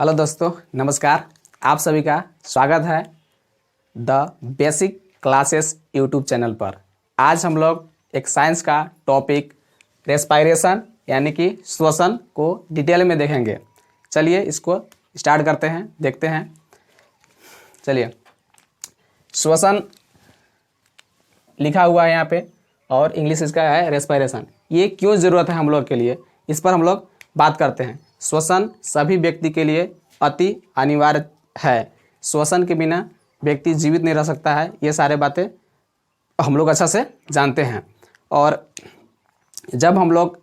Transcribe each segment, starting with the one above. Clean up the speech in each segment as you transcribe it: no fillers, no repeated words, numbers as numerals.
Hello दोस्तों, नमस्कार। आप सभी का स्वागत है the basic classes YouTube channel पर। आज हम लोग एक साइंस का टॉपिक रेस्पायरेशन यानी कि श्वसन को डिटेल में देखेंगे। चलिए इसको स्टार्ट करते हैं, देखते हैं। चलिए, श्वसन लिखा हुआ है यहाँ पे और इंग्लिश इसका है रेस्पायरेशन। ये क्यों ज़रूरत है हम लोग के लिए, इस पर हम लोग बात करते हैं। श्वसन सभी व्यक्ति के लिए अति अनिवार्य है। श्वसन के बिना व्यक्ति जीवित नहीं रह सकता है। ये सारे बातें हम लोग अच्छा से जानते हैं। और जब हम लोग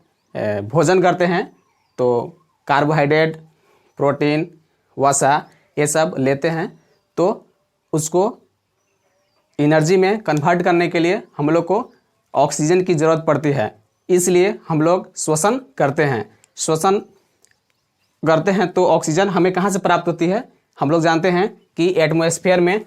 भोजन करते हैं तो कार्बोहाइड्रेट, प्रोटीन, वसा ये सब लेते हैं, तो उसको एनर्जी में कन्वर्ट करने के लिए हम लोग को ऑक्सीजन की ज़रूरत पड़ती है। इसलिए हम लोग श्वसन करते हैं। श्वसन करते हैं तो ऑक्सीजन हमें कहाँ से प्राप्त होती है? हम लोग जानते हैं कि एटमॉस्फेयर में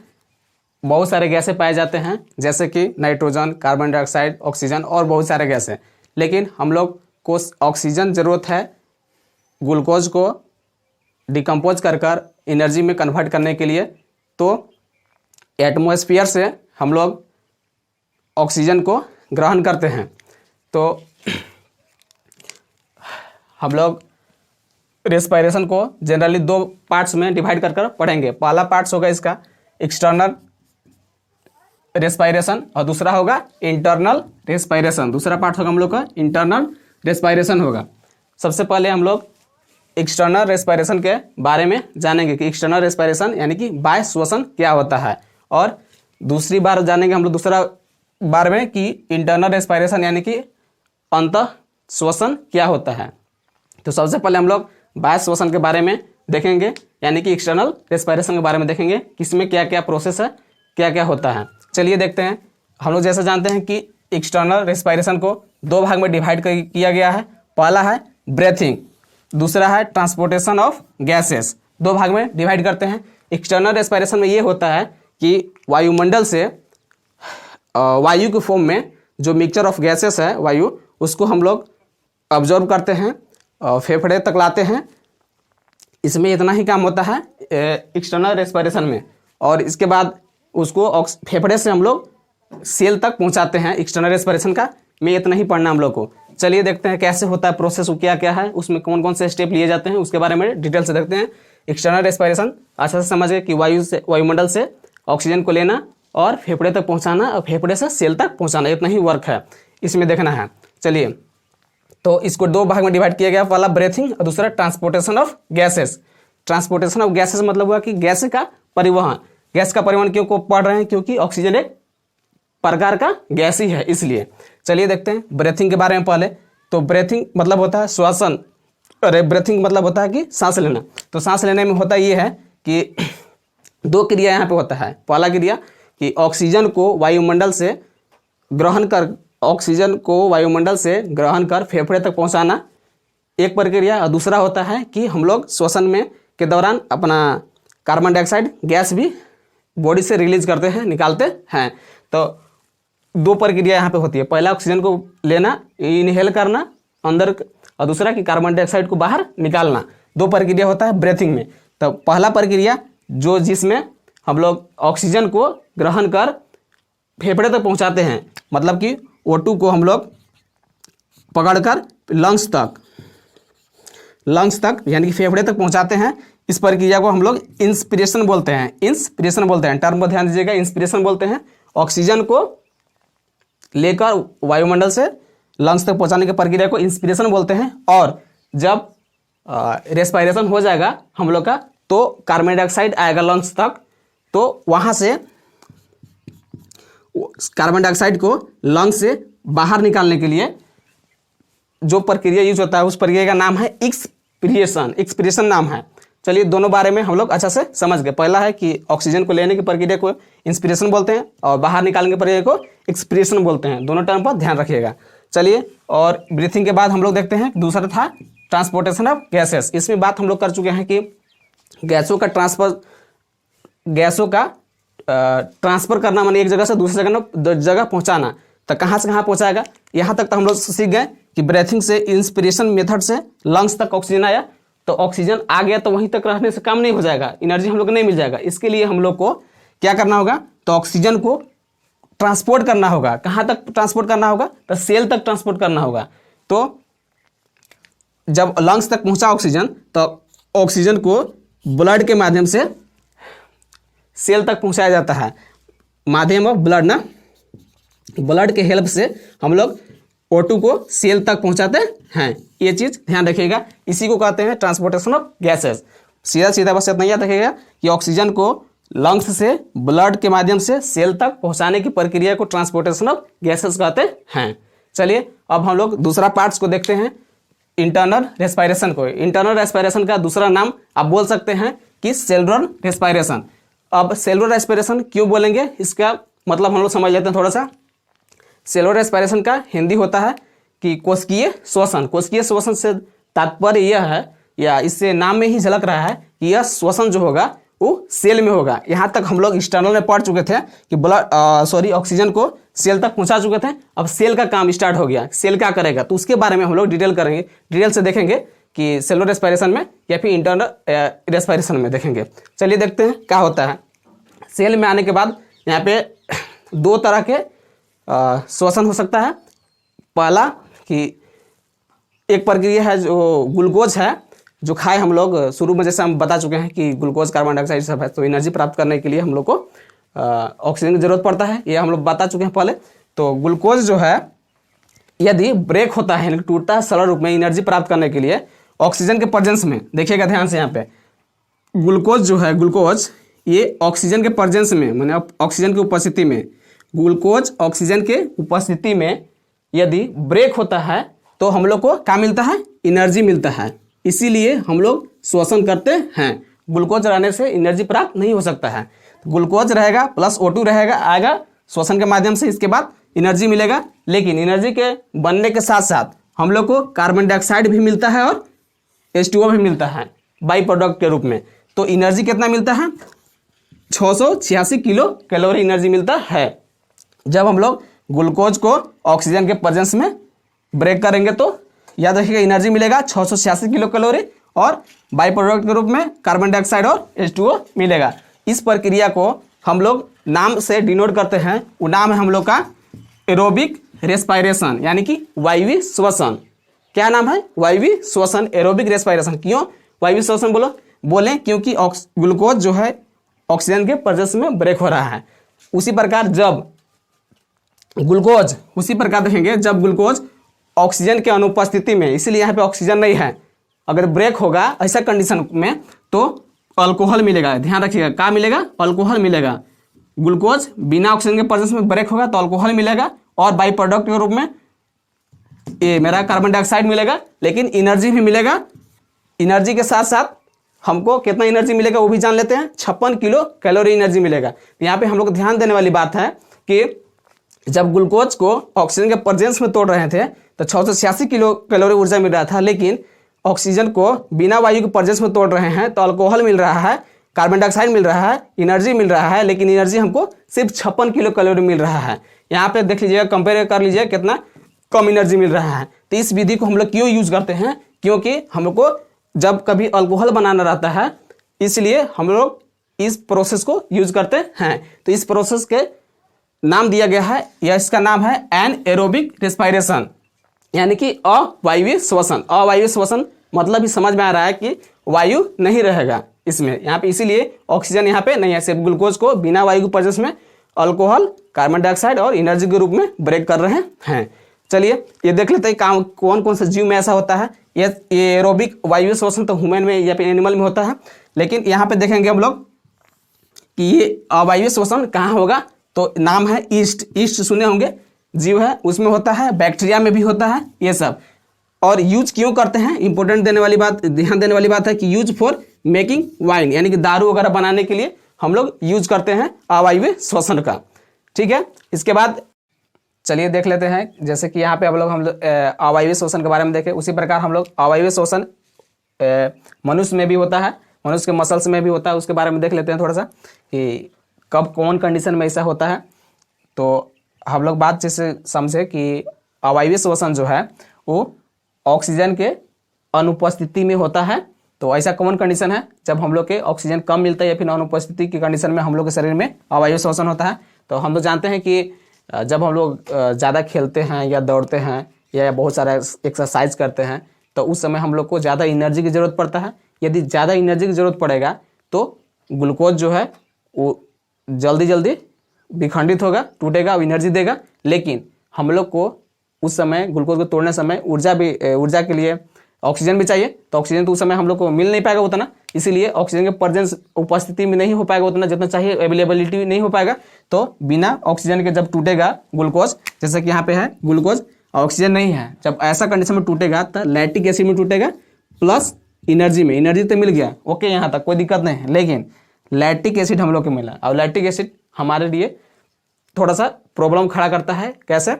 बहुत सारे गैसें पाए जाते हैं, जैसे कि नाइट्रोजन, कार्बन डाइऑक्साइड, ऑक्सीजन और बहुत सारे गैसें। लेकिन हम लोग को ऑक्सीजन ज़रूरत है ग्लूकोज को डिकम्पोज कर एनर्जी में कन्वर्ट करने के लिए। तो एटमॉस्फेयर से हम लोग ऑक्सीजन को ग्रहण करते हैं। तो हम लोग रेस्पायरेशन को जनरली दो पार्ट्स में डिवाइड कर पढ़ेंगे। पहला पार्ट्स होगा इसका एक्सटर्नल रेस्पायरेशन और दूसरा होगा इंटरनल रेस्पायरेशन। दूसरा पार्ट होगा हम लोग का इंटरनल रेस्पायरेशन होगा। सबसे पहले हम लोग एक्सटर्नल रेस्पायरेशन के बारे में जानेंगे कि एक्सटर्नल रेस्पायरेशन यानी कि बाह्य श्वसन क्या होता है, और दूसरी बार जानेंगे हम लोग दूसरा बार में कि इंटरनल रेस्पायरेशन यानी कि अंतः श्वसन क्या होता है। तो सबसे पहले हम लोग बाह्य श्वसन के बारे में देखेंगे, यानी कि एक्सटर्नल रेस्पायरेशन के बारे में देखेंगे, किसमें क्या क्या प्रोसेस है, क्या क्या होता है। चलिए देखते हैं। हम लोग जैसे जानते हैं कि एक्सटर्नल रेस्पायरेशन को दो भाग में डिवाइड किया गया है। पहला है ब्रेथिंग, दूसरा है ट्रांसपोर्टेशन ऑफ गैसेस। दो भाग में डिवाइड करते हैं। एक्सटर्नल रेस्पायरेशन में ये होता है कि वायुमंडल से वायु के फॉर्म में जो मिक्सचर ऑफ गैसेस है वायु, उसको हम लोग ऑब्जर्व करते हैं और फेफड़े तक लाते हैं। इसमें इतना ही काम होता है एक्सटर्नल रेस्पायरेशन में। और इसके बाद उसको फेफड़े से हम लोग सेल तक पहुंचाते हैं। एक्सटर्नल रेस्पायरेशन का में इतना ही पढ़ना हम लोग को। चलिए देखते हैं कैसे होता है प्रोसेस, क्या क्या है, उसमें कौन कौन से स्टेप लिए जाते हैं, उसके बारे में डिटेल से देखते हैं। एक्सटर्नल रेस्पायरेशन अच्छा से समझिए कि वायुमंडल से ऑक्सीजन को लेना और फेफड़े तक पहुंचाना और फेफड़े से सेल तक पहुंचाना, इतना ही वर्क है इसमें देखना है। चलिए, तो इसको दो भाग में डिवाइड किया गया। पहला ब्रेथिंग और दूसरा transportation of gases. Transportation of gases मतलब हुआ कि गैस का परिवहन। गैस का परिवहन क्यों को पढ़ रहे हैं? क्योंकि ऑक्सीजन एक प्रकार का गैस ही है, इसलिए। चलिए देखते हैं ब्रेथिंग के बारे में पहले। तो ब्रेथिंग मतलब होता है श्वसन। अरे ब्रेथिंग मतलब होता है कि सांस लेना। तो सांस लेने में होता ये है कि दो क्रिया यहाँ पे होता है। पहला क्रिया कि ऑक्सीजन को वायुमंडल से ग्रहण कर फेफड़े तक पहुंचाना एक प्रक्रिया, और दूसरा होता है कि हम लोग श्वसन में के दौरान अपना कार्बन डाइऑक्साइड गैस भी बॉडी से रिलीज करते हैं, निकालते हैं। तो दो प्रक्रिया यहाँ पे होती है। पहला ऑक्सीजन को लेना, इनहेल करना अंदर, और दूसरा कि कार्बन डाइऑक्साइड को बाहर निकालना। दो प्रक्रिया होता है ब्रेथिंग में। तो पहला प्रक्रिया जिसमें हम लोग ऑक्सीजन को ग्रहण कर फेफड़े तक पहुँचाते हैं, मतलब कि O2 को हम लोग पकड़कर लंग्स तक यानी कि फेफड़े तक पहुंचाते हैं। इस प्रक्रिया को हम लोग इंस्पिरेशन बोलते हैं। टर्म को ध्यान दीजिएगा, इंस्पिरेशन बोलते हैं। ऑक्सीजन को लेकर वायुमंडल से लंग्स तक पहुंचाने की प्रक्रिया को इंस्पिरेशन बोलते हैं। और जब रेस्पायरेशन हो जाएगा हम लोग का, तो कार्बन डाइऑक्साइड आएगा लंग्स तक। तो वहां से कार्बन डाइऑक्साइड को लंग्स से बाहर निकालने के लिए जो प्रक्रिया यूज होता है, उस प्रक्रिया का नाम है एक्सपिरेशन नाम है। चलिए दोनों बारे में हम लोग अच्छा से समझ गए। पहला है कि ऑक्सीजन को लेने की प्रक्रिया को इंस्पिरेशन बोलते हैं और बाहर निकालने की प्रक्रिया को एक्सपिरेशन बोलते हैं। दोनों टर्म पर ध्यान रखिएगा। चलिए, और ब्रीथिंग के बाद हम लोग देखते हैं दूसरा था ट्रांसपोर्टेशन ऑफ गैसेस। इसमें बात हम लोग कर चुके हैं कि गैसों का ट्रांसफर करना, माने एक जगह से दूसरी जगह पहुंचाना। तो कहाँ से कहाँ पहुंचाएगा, यहाँ तक तो हम लोग सीख गए कि ब्रेथिंग से इंस्पिरेशन मेथड से लंग्स तक ऑक्सीजन आया, तो ऑक्सीजन आ गया तो वहीं तक रहने से काम नहीं हो जाएगा, एनर्जी हम लोग को नहीं मिल जाएगा। इसके लिए हम लोग को क्या करना होगा, तो ऑक्सीजन को ट्रांसपोर्ट करना होगा। कहाँ तक ट्रांसपोर्ट करना होगा, तो सेल तक ट्रांसपोर्ट करना होगा। तो जब लंग्स तक पहुंचा ऑक्सीजन, तो ऑक्सीजन को ब्लड के माध्यम से सेल तक पहुंचाया जाता है, माध्यम ऑफ ब्लड ना, ब्लड के हेल्प से हम लोग O2 को सेल तक पहुंचाते हैं। ये चीज़ ध्यान रखिएगा, इसी को कहते हैं ट्रांसपोर्टेशन ऑफ गैसेस। सीधा सीधा बस इतना याद रखिएगा कि ऑक्सीजन को लंग्स से ब्लड के माध्यम से सेल तक पहुंचाने की प्रक्रिया को ट्रांसपोर्टेशन ऑफ गैसेस कहते हैं। चलिए अब हम लोग दूसरा पार्ट्स को देखते हैं, इंटरनल रेस्पायरेशन को। इंटरनल रेस्पायरेशन का दूसरा नाम आप बोल सकते हैं कि सेलुलर रेस्पायरेशन। अब सेलुलर रेस्पायरेशन क्यों बोलेंगे, इसका मतलब हम लोग समझ लेते हैं थोड़ा सा। सेलुलर रेस्पायरेशन का हिंदी होता है कि कोशिकीय श्वसन। कोशिकीय श्वसन से तात्पर्य यह है, या इससे नाम में ही झलक रहा है कि यह श्वसन जो होगा वो सेल में होगा। यहाँ तक हम लोग एक्सटर्नल में पढ़ चुके थे कि ऑक्सीजन को सेल तक पहुँचा चुके थे। अब सेल का काम स्टार्ट हो गया, सेल क्या करेगा, तो उसके बारे में हम लोग डिटेल से देखेंगे कि सेलुलर रेस्पायरेशन में या फिर इंटरनल रेस्पायरेशन में देखेंगे। चलिए देखते हैं क्या होता है। सेल में आने के बाद यहाँ पे दो तरह के श्वसन हो सकता है। पहला कि एक प्रक्रिया है जो ग्लूकोज है, जो खाए हम लोग शुरू में, जैसे हम बता चुके हैं कि ग्लूकोज कार्बन डाइऑक्साइड सब है, तो एनर्जी प्राप्त करने के लिए हम लोग को ऑक्सीजन की जरूरत पड़ता है, ये हम लोग बता चुके हैं पहले। तो ग्लूकोज जो है यदि ब्रेक होता है, यानी टूटता है सरल रूप में एनर्जी प्राप्त करने के लिए ऑक्सीजन के प्रेजेंस में, देखिएगा ध्यान से यहाँ पे ग्लूकोज जो है, ग्लूकोज ये ऑक्सीजन के प्रेजेंस में, मैंने ऑक्सीजन की उपस्थिति में, ग्लूकोज ऑक्सीजन के उपस्थिति में यदि ब्रेक होता है तो हम लोग को क्या मिलता है, एनर्जी मिलता है। इसीलिए हम लोग श्वसन करते हैं। ग्लूकोज रहने से एनर्जी प्राप्त नहीं हो सकता है। ग्लूकोज रहेगा प्लस O2 रहेगा, आएगा श्वसन के माध्यम से, इसके बाद एनर्जी मिलेगा। लेकिन एनर्जी के बनने के साथ साथ हम लोग को कार्बन डाइऑक्साइड भी मिलता है और H2O भी मिलता है बाई प्रोडक्ट के रूप में। तो एनर्जी कितना मिलता है, 686 किलो कैलोरी एनर्जी मिलता है। जब हम लोग ग्लूकोज को ऑक्सीजन के प्रेजेंस में ब्रेक करेंगे तो याद रखिएगा एनर्जी मिलेगा 686 किलो कैलोरी, और बाई प्रोडक्ट के रूप में कार्बन डाइऑक्साइड और H2O मिलेगा। इस प्रक्रिया को हम लोग नाम से डिनोट करते हैं, वो नाम है हम लोग का एरोबिक रेस्पायरेशन, यानी कि वायवीय श्वसन। क्या नाम है, वायवीय श्वसन, एरोबिक रेस्पायरेशन। क्यों वायवीय श्वसन बोले क्योंकि ग्लूकोज जो है ऑक्सीजन के प्रेजेंस में ब्रेक हो रहा है। उसी प्रकार देखेंगे जब ग्लूकोज ऑक्सीजन के अनुपस्थिति में, इसीलिए यहाँ पे ऑक्सीजन नहीं है, अगर ब्रेक होगा ऐसा कंडीशन में तो अल्कोहल मिलेगा। ध्यान रखिएगा क्या मिलेगा, अल्कोहल मिलेगा। ग्लूकोज बिना ऑक्सीजन के प्रेजेंस में ब्रेक होगा तो अल्कोहल मिलेगा, और बाई प्रोडक्ट के रूप में ये मेरा कार्बन डाइऑक्साइड मिलेगा। लेकिन एनर्जी भी मिलेगा। एनर्जी के साथ साथ हमको कितना एनर्जी मिलेगा वो भी जान लेते हैं, 56 किलो कैलोरी एनर्जी मिलेगा। यहाँ पे हम लोग ध्यान देने वाली बात है कि जब ग्लूकोज को ऑक्सीजन के प्रेजेंस में तोड़ रहे थे तो 686 किलो कैलोरी ऊर्जा मिल रहा था, लेकिन ऑक्सीजन को बिना वायु के प्रेजेंस में तोड़ रहे हैं तो अल्कोहल मिल रहा है, कार्बन डाइऑक्साइड मिल रहा है, एनर्जी मिल रहा है, लेकिन एनर्जी हमको सिर्फ 56 किलो कैलोरी मिल रहा है। यहाँ पे देख लीजिएगा, कंपेयर कर लीजिए कितना कम एनर्जी मिल रहा है। तो इस विधि को हम लोग क्यों यूज करते हैं, क्योंकि हमको जब कभी अल्कोहल बनाना रहता है, इसलिए हम लोग इस प्रोसेस को यूज करते हैं। तो इस प्रोसेस के नाम दिया गया है, या इसका नाम है एनएरोबिक रेस्पायरेशन, यानी कि अवायवीय श्वसन। अवायवीय श्वसन मतलब ही समझ में आ रहा है कि वायु नहीं रहेगा इसमें, यहाँ पे इसीलिए ऑक्सीजन यहाँ पे नहीं है, सिर्फ ग्लूकोज को बिना वायु के प्रेजेंस में अल्कोहल, कार्बन डाइऑक्साइड और एनर्जी के रूप में ब्रेक कर रहे हैं। चलिए ये देख लेते हैं कौन कौन से जीव में ऐसा होता है। ये एरोबिक वायवीय श्वसन तो ह्यूमन में या फिर एनिमल में होता है, लेकिन यहाँ पे देखेंगे हम लोग कि ये अवायवीय श्वसन कहाँ होगा, तो नाम है ईस्ट। ईस्ट सुने होंगे, जीव है उसमें होता है, बैक्टीरिया में भी होता है ये सब। और यूज क्यों करते हैं, इंपॉर्टेंट ध्यान देने वाली बात है कि यूज फॉर मेकिंग वाइन, यानी कि दारू वगैरह बनाने के लिए हम लोग यूज करते हैं अवायवीय श्वसन का। ठीक है, इसके बाद चलिए देख लेते हैं, जैसे कि यहाँ पे हम लोग अवायवीय श्वसन के बारे में देखें, उसी प्रकार हम लोग अवायवीय श्वसन मनुष्य में भी होता है, मनुष्य के मसल्स में भी होता है, उसके बारे में देख लेते हैं थोड़ा सा कि कब कौन कंडीशन में ऐसा होता है। तो हम लोग बात जैसे समझे कि अवायवीय श्वसन जो है वो ऑक्सीजन के अनुपस्थिति में होता है, तो ऐसा कॉमन कंडीशन है जब हम लोग के ऑक्सीजन कम मिलता है या फिर अनुपस्थिति की कंडीशन में हम लोग के शरीर में अवायु शोषण होता है। तो हम लोग जानते हैं कि जब हम लोग ज़्यादा खेलते हैं या दौड़ते हैं या बहुत सारा एक्सरसाइज करते हैं तो उस समय हम लोग को ज़्यादा एनर्जी की ज़रूरत पड़ता है। यदि ज़्यादा एनर्जी की ज़रूरत पड़ेगा तो ग्लूकोज जो है वो जल्दी जल्दी विखंडित होगा, टूटेगा और एनर्जी देगा। लेकिन हम लोग को उस समय ग्लूकोज को तोड़ने समय ऊर्जा के लिए ऑक्सीजन भी चाहिए। तो ऑक्सीजन तो उस समय हम लोग को मिल नहीं पाएगा उतना, इसीलिए ऑक्सीजन के प्रेजेंस उपस्थिति में नहीं हो पाएगा उतना जितना चाहिए, अवेलेबिलिटी नहीं हो पाएगा। तो बिना ऑक्सीजन के जब टूटेगा ग्लूकोज, जैसे कि यहाँ पे है ग्लूकोज, ऑक्सीजन नहीं है, जब ऐसा कंडीशन में टूटेगा तो लैक्टिक एसिड में टूटेगा प्लस एनर्जी में, एनर्जी तो मिल गया ओके, यहाँ तक कोई दिक्कत नहीं है। लेकिन लैक्टिक एसिड हम लोग को मिला और लैक्टिक एसिड हमारे लिए थोड़ा सा प्रॉब्लम खड़ा करता है। कैसे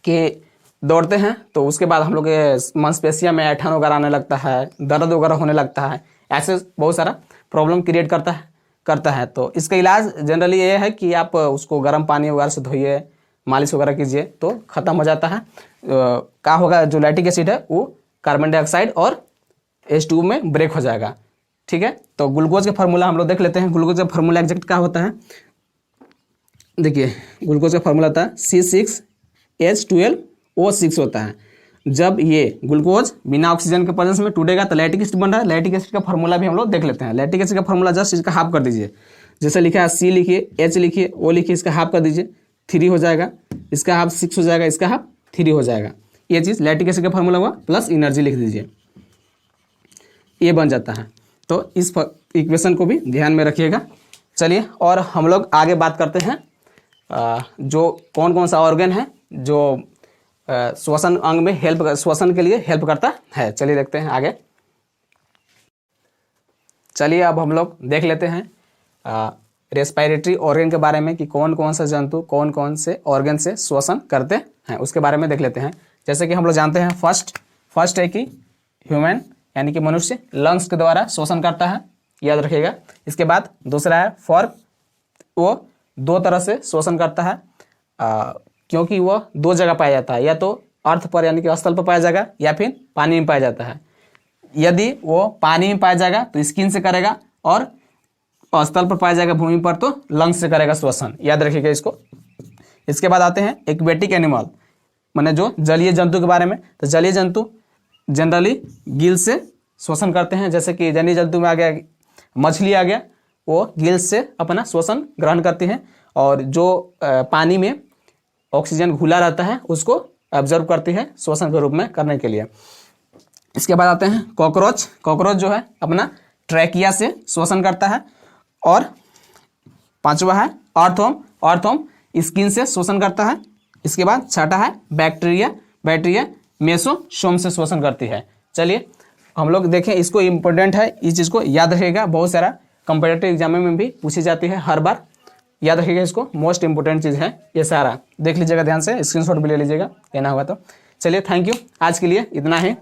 कि दौड़ते हैं तो उसके बाद हम लोग के मांसपेशियों में ऐंठन वगैरह आने लगता है, दर्द वगैरह होने लगता है, ऐसे बहुत सारा प्रॉब्लम क्रिएट करता है। तो इसका इलाज जनरली ये है कि आप उसको गर्म पानी वगैरह से धोइए, मालिश वगैरह कीजिए तो ख़त्म हो जाता है। क्या होगा, जो लैक्टिक एसिड है वो कार्बन डाइऑक्साइड और H2O में ब्रेक हो जाएगा। ठीक है, तो ग्लूकोज का फार्मूला हम लोग देख लेते हैं। ग्लूकोज का फार्मूला एग्जैक्ट क्या होता है, देखिए ग्लूकोज का फार्मूला होता है C6H12O6 होता है। जब ये ग्लूकोज बिना ऑक्सीजन के प्रेजेंस में टूटेगा तो लैक्टिक एसिड बन रहा है। लैक्टिक एसिड का फार्मूला भी हम लोग देख लेते हैं। लैक्टिक एसिड का फार्मूला जस्ट इसका हाफ कर दीजिए, जैसे लिखा है C लिखिए, H लिखिए, O लिखिए, इसका हाफ कर दीजिए, 3 हो जाएगा, इसका हाफ 6 हो जाएगा, इसका हाफ 3 हो जाएगा। ये चीज़ लैक्टिक एसिड का फार्मूला हुआ, प्लस एनर्जी लिख दीजिए, ये बन जाता है। तो इस इक्वेशन को भी ध्यान में रखिएगा। चलिए और हम लोग आगे बात करते हैं जो कौन कौन सा ऑर्गन है जो श्वसन अंग में श्वसन के लिए हेल्प करता है। चलिए देखते हैं आगे। चलिए अब हम लोग देख लेते हैं रेस्पिरेटरी ऑर्गन के बारे में कि कौन कौन सा जंतु कौन कौन से ऑर्गन से श्वसन करते हैं, उसके बारे में देख लेते हैं। जैसे कि हम लोग जानते हैं फर्स्ट है कि ह्यूमन यानी कि मनुष्य लंग्स के द्वारा श्वसन करता है, याद रखिएगा। इसके बाद दूसरा है फॉर्क, वो 2 तरह से श्वसन करता है क्योंकि वह 2 जगह पाया जाता है, या तो अर्थ पर यानी कि स्थल पर पाया जाएगा या फिर पानी में पाया जाता है। यदि वो पानी में पाया जाएगा तो स्किन से करेगा और स्थल पर पाया जाएगा भूमि पर तो लंग्स से करेगा श्वसन, याद रखिएगा इसको। इसके बाद आते हैं एक्वेटिक एनिमल, माने जो जलीय जंतु के बारे में। तो जलीय जंतु जनरली गिल से श्वसन करते हैं, जैसे कि जलीय जंतु में आ गया मछली आ गया, वो गिल से अपना श्वसन ग्रहण करती हैं और जो पानी में ऑक्सीजन घुला रहता है उसको ऑब्जर्व करती है श्वसन के रूप में करने के लिए। इसके बाद आते हैं कॉकरोच जो है अपना ट्रैकिया से श्वसन करता है। और 5वां है अर्थवर्म स्किन से श्वसन करता है। इसके बाद 6ठा है बैक्टीरिया मेसोसोम से श्वसन करती है। चलिए हम लोग देखें, इसको इम्पोर्टेंट है, इस चीज़ को याद रखिएगा, बहुत सारा कंपेटिटिव एग्जाम में भी पूछी जाती है हर बार, याद रखिएगा इसको, मोस्ट इंपोर्टेंट चीज़ है ये सारा, देख लीजिएगा ध्यान से, स्क्रीनशॉट भी ले लीजिएगा लेना होगा तो। चलिए थैंक यू, आज के लिए इतना ही।